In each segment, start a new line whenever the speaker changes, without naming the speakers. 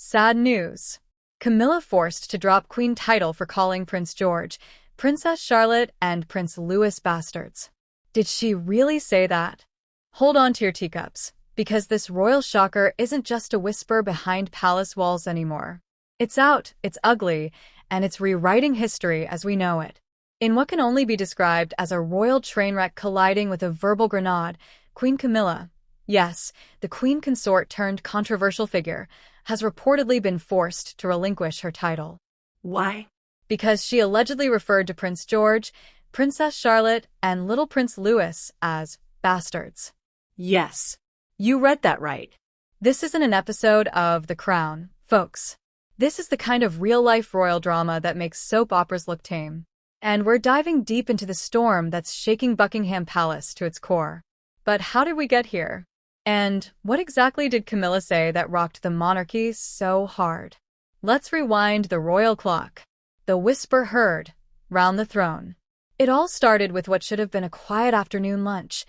Sad news. Camilla forced to drop Queen title for calling Prince George, Princess Charlotte, and Prince Louis bastards. Did she really say that? Hold on to your teacups, because this royal shocker isn't just a whisper behind palace walls anymore. It's out, it's ugly, and it's rewriting history as we know it. In what can only be described as a royal train wreck colliding with a verbal grenade, Queen Camilla, yes, the Queen Consort turned controversial figure, has reportedly been forced to relinquish her title.
Why?
Because she allegedly referred to Prince George, Princess Charlotte, and little Prince Louis as bastards.
Yes, you read that right.
This isn't an episode of The Crown, folks. This is the kind of real-life royal drama that makes soap operas look tame. And we're diving deep into the storm that's shaking Buckingham Palace to its core. But how did we get here? And what exactly did Camilla say that rocked the monarchy so hard? Let's rewind the royal clock. The whisper heard, round the throne. It all started with what should have been a quiet afternoon lunch.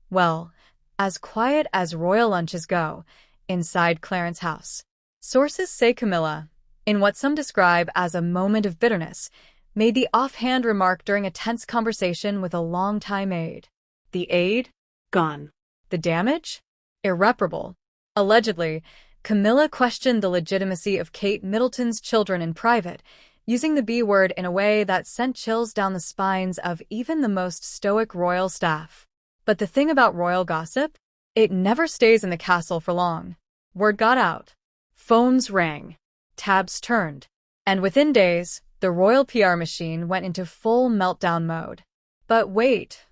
Well, as quiet as royal lunches go, inside Clarence's house. Sources say Camilla, in what some describe as a moment of bitterness, made the offhand remark during a tense conversation with a longtime aide. The aide?
Gone.
The damage? Irreparable. Allegedly, Camilla questioned the legitimacy of Kate Middleton's children in private, using the B word in a way that sent chills down the spines of even the most stoic royal staff. But the thing about royal gossip? It never stays in the castle for long. Word got out. Phones rang. Tabs turned. And within days, the royal PR machine went into full meltdown mode. But wait,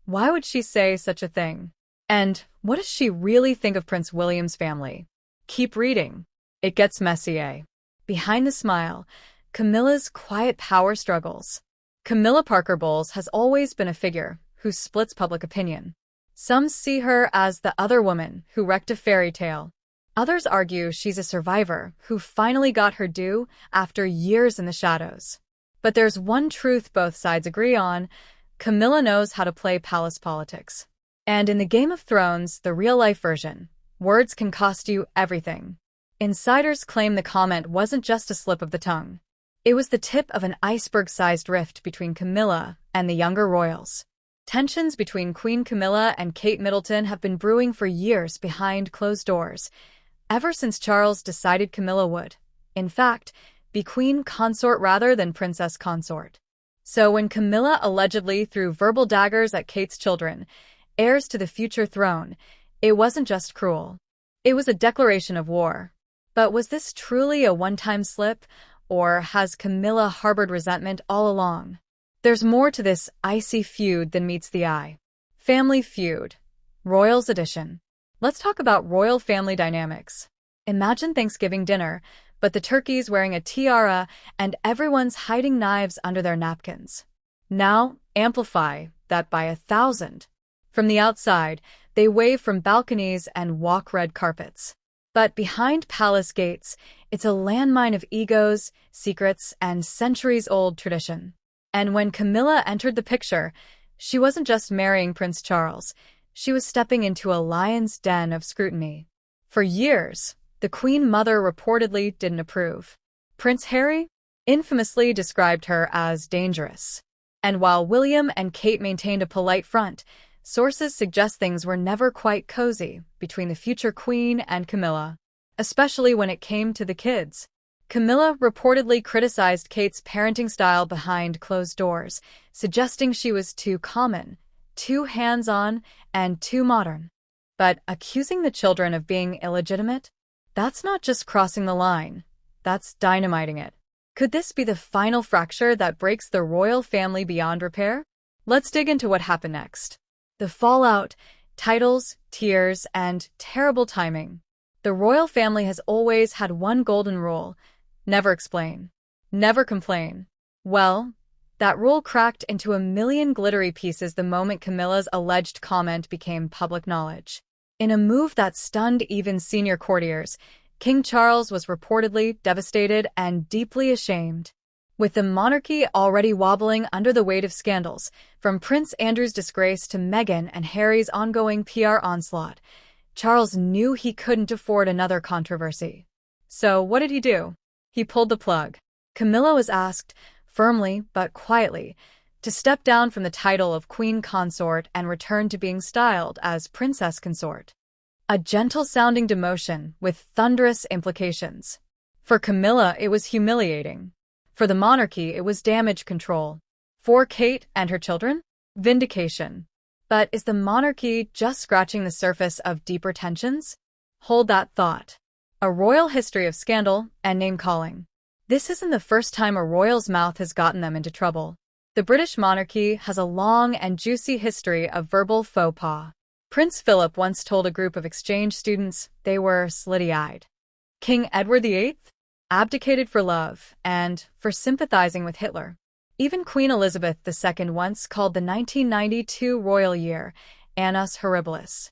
why would she say such a thing? And what does she really think of Prince William's family? Keep reading. It gets messy, eh? Behind the smile, Camilla's quiet power struggles. Camilla Parker Bowles has always been a figure who splits public opinion. Some see her as the other woman who wrecked a fairy tale. Others argue she's a survivor who finally got her due after years in the shadows. But there's one truth both sides agree on: Camilla knows how to play palace politics. And in the Game of Thrones, the real-life version, words can cost you everything. Insiders claim the comment wasn't just a slip of the tongue. It was the tip of an iceberg-sized rift between Camilla and the younger royals. Tensions between Queen Camilla and Kate Middleton have been brewing for years behind closed doors, ever since Charles decided Camilla would, in fact, be Queen Consort rather than Princess Consort. So when Camilla allegedly threw verbal daggers at Kate's children, heirs to the future throne, it wasn't just cruel. It was a declaration of war. But was this truly a one-time slip, or has Camilla harbored resentment all along? There's more to this icy feud than meets the eye. Family feud. Royals edition. Let's talk about royal family dynamics. Imagine Thanksgiving dinner, but the turkey's wearing a tiara and everyone's hiding knives under their napkins. Now, amplify that by 1,000. From the outside, they wave from balconies and walk red carpets. But behind palace gates, it's a landmine of egos, secrets, and centuries-old tradition. And when Camilla entered the picture, she wasn't just marrying Prince Charles. She was stepping into a lion's den of scrutiny. For years, the Queen Mother reportedly didn't approve. Prince Harry infamously described her as dangerous. And while William and Kate maintained a polite front, sources suggest things were never quite cozy between the future queen and Camilla, especially when it came to the kids. Camilla reportedly criticized Kate's parenting style behind closed doors, suggesting she was too common, too hands-on, and too modern. But accusing the children of being illegitimate? That's not just crossing the line, that's dynamiting it. Could this be the final fracture that breaks the royal family beyond repair? Let's dig into what happened next. The fallout, titles, tears, and terrible timing. The royal family has always had one golden rule: never explain, never complain. Well, that rule cracked into a million glittery pieces the moment Camilla's alleged comment became public knowledge. In a move that stunned even senior courtiers, King Charles was reportedly devastated and deeply ashamed. With the monarchy already wobbling under the weight of scandals, from Prince Andrew's disgrace to Meghan and Harry's ongoing PR onslaught, Charles knew he couldn't afford another controversy. So what did he do? He pulled the plug. Camilla was asked, firmly but quietly, to step down from the title of Queen Consort and return to being styled as Princess Consort. A gentle-sounding demotion with thunderous implications. For Camilla, it was humiliating. For the monarchy, it was damage control. For Kate and her children, vindication. But is the monarchy just scratching the surface of deeper tensions? Hold that thought. A royal history of scandal and name-calling. This isn't the first time a royal's mouth has gotten them into trouble. The British monarchy has a long and juicy history of verbal faux pas. Prince Philip once told a group of exchange students they were slitty-eyed. King Edward VIII abdicated for love and for sympathizing with Hitler. Even Queen Elizabeth II once called the 1992 royal year annus horribilis.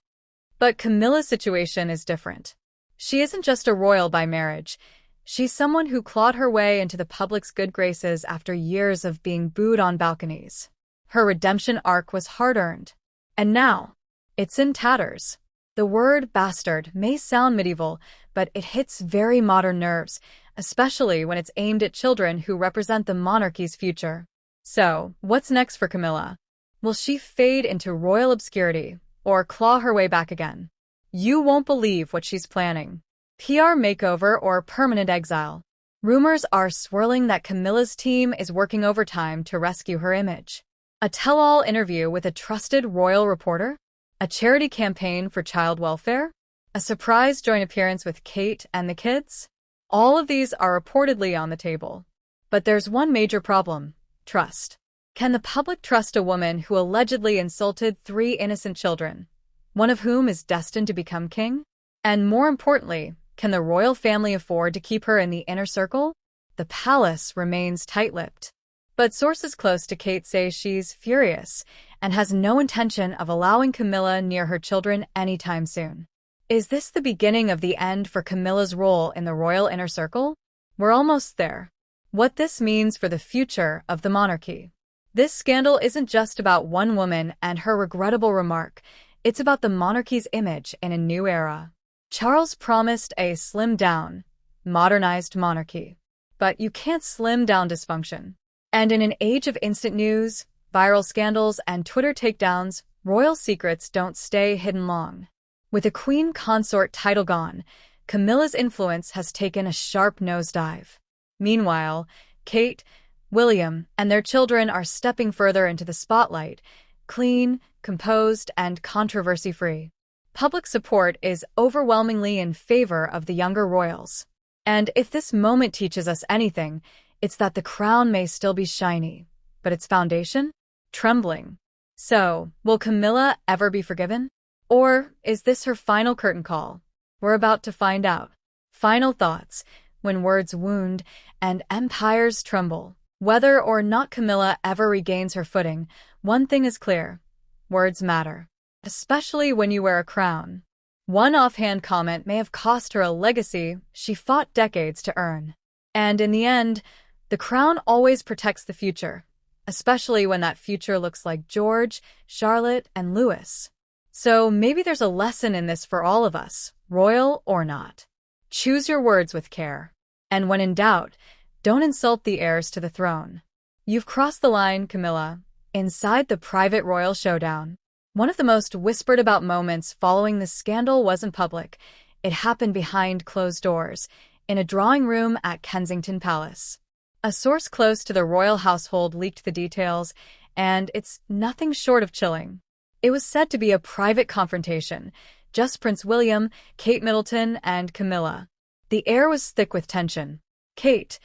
But Camilla's situation is different. She isn't just a royal by marriage. She's someone who clawed her way into the public's good graces after years of being booed on balconies. Her redemption arc was hard-earned. And now, it's in tatters. The word bastard may sound medieval, but it hits very modern nerves, especially when it's aimed at children who represent the monarchy's future. So, what's next for Camilla? Will she fade into royal obscurity, or claw her way back again? You won't believe what she's planning. PR makeover or permanent exile. Rumors are swirling that Camilla's team is working overtime to rescue her image. A tell-all interview with a trusted royal reporter? A charity campaign for child welfare? A surprise joint appearance with Kate and the kids? All of these are reportedly on the table. But there's one major problem: trust. Can the public trust a woman who allegedly insulted 3 innocent children, one of whom is destined to become king? And more importantly, can the royal family afford to keep her in the inner circle? The palace remains tight-lipped. But sources close to Kate say she's furious and has no intention of allowing Camilla near her children anytime soon. Is this the beginning of the end for Camilla's role in the royal inner circle? We're almost there. What this means for the future of the monarchy. This scandal isn't just about one woman and her regrettable remark. It's about the monarchy's image in a new era. Charles promised a slimmed-down, modernized monarchy. But you can't slim down dysfunction. And in an age of instant news, viral scandals, and Twitter takedowns, royal secrets don't stay hidden long. With a Queen Consort title gone, Camilla's influence has taken a sharp nosedive. Meanwhile, Kate, William, and their children are stepping further into the spotlight, clean, composed, and controversy-free. Public support is overwhelmingly in favor of the younger royals. And if this moment teaches us anything, it's that the crown may still be shiny, but its foundation? Trembling. So, will Camilla ever be forgiven? Or is this her final curtain call? We're about to find out. Final thoughts, when words wound and empires tremble. Whether or not Camilla ever regains her footing, one thing is clear: words matter. Especially when you wear a crown. One offhand comment may have cost her a legacy she fought decades to earn. And in the end, the crown always protects the future, especially when that future looks like George, Charlotte, and Louis. So maybe there's a lesson in this for all of us, royal or not. Choose your words with care. And when in doubt, don't insult the heirs to the throne. You've crossed the line, Camilla. Inside the private royal showdown. One of the most whispered about moments following the scandal wasn't public. It happened behind closed doors, in a drawing room at Kensington Palace. A source close to the royal household leaked the details, and it's nothing short of chilling. It was said to be a private confrontation, just Prince William, Kate Middleton, and Camilla. The air was thick with tension. Kate,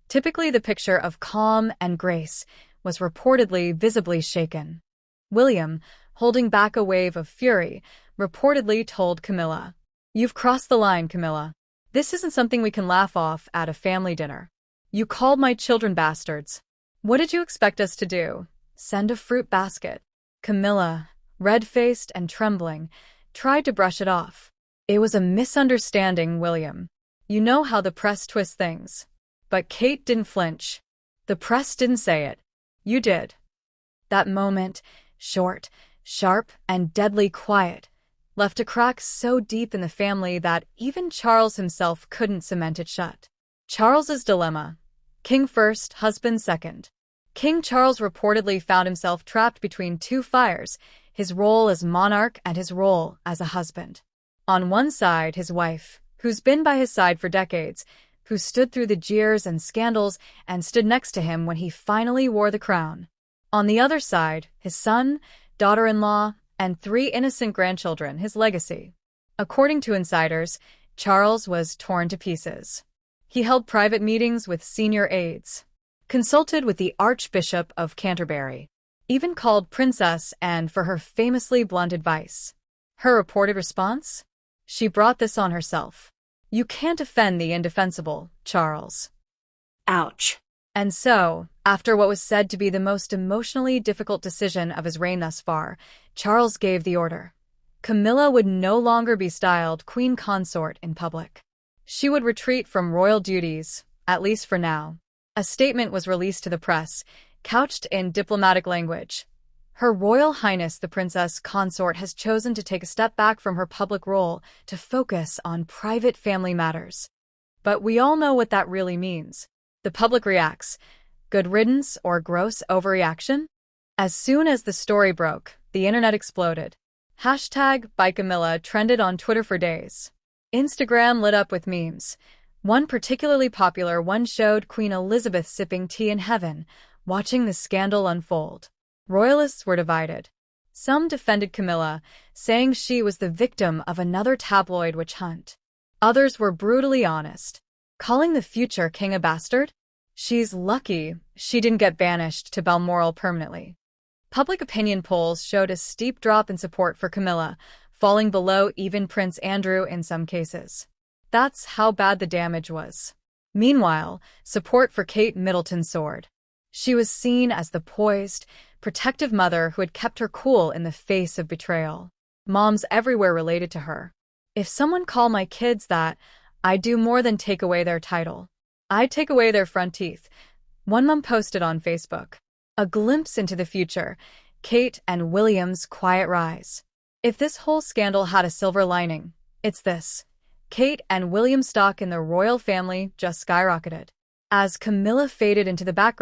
typically the picture of calm and grace, was reportedly visibly shaken. William, holding back a wave of fury, reportedly told Camilla, "You've crossed the line, Camilla. This isn't something we can laugh off at a family dinner. You called my children bastards. What did you expect us to do? Send a fruit basket?" Camilla, red-faced and trembling, tried to brush it off. "It was a misunderstanding, William. You know how the press twists things." But Kate didn't flinch. "The press didn't say it. You did." That moment, short, sharp, and deadly quiet, left a crack so deep in the family that even Charles himself couldn't cement it shut. Charles's dilemma. King first, husband second. King Charles reportedly found himself trapped between two fires, his role as monarch and his role as a husband. On one side, his wife, who's been by his side for decades, who stood through the jeers and scandals and stood next to him when he finally wore the crown. On the other side, his son, daughter-in-law, and 3 innocent grandchildren, his legacy. According to insiders, Charles was torn to pieces. He held private meetings with senior aides, consulted with the Archbishop of Canterbury, even called Princess Anne for her famously blunt advice. Her reported response? She brought this on herself. You can't offend the indefensible, Charles.
Ouch.
And so, after what was said to be the most emotionally difficult decision of his reign thus far, Charles gave the order. Camilla would no longer be styled Queen Consort in public. She would retreat from royal duties, at least for now. A statement was released to the press, couched in diplomatic language. Her Royal Highness the Princess Consort has chosen to take a step back from her public role to focus on private family matters. But we all know what that really means. The public reacts. Good riddance or gross overreaction? As soon as the story broke, the internet exploded. Hashtag by Camilla trended on Twitter for days. Instagram lit up with memes. One particularly popular one showed Queen Elizabeth sipping tea in heaven, watching the scandal unfold. Royalists were divided. Some defended Camilla, saying she was the victim of another tabloid witch hunt. Others were brutally honest, calling the future king a bastard. She's lucky she didn't get banished to Balmoral permanently. Public opinion polls showed a steep drop in support for Camilla, falling below even Prince Andrew in some cases. That's how bad the damage was. Meanwhile, support for Kate Middleton soared. She was seen as the poised, protective mother who had kept her cool in the face of betrayal. Moms everywhere related to her. If someone called my kids that, I'd do more than take away their title. I'd take away their front teeth. One mom posted on Facebook. A glimpse into the future, Kate and William's quiet rise. If this whole scandal had a silver lining, it's this. Kate and William's stock in the royal family just skyrocketed. As Camilla faded into the background,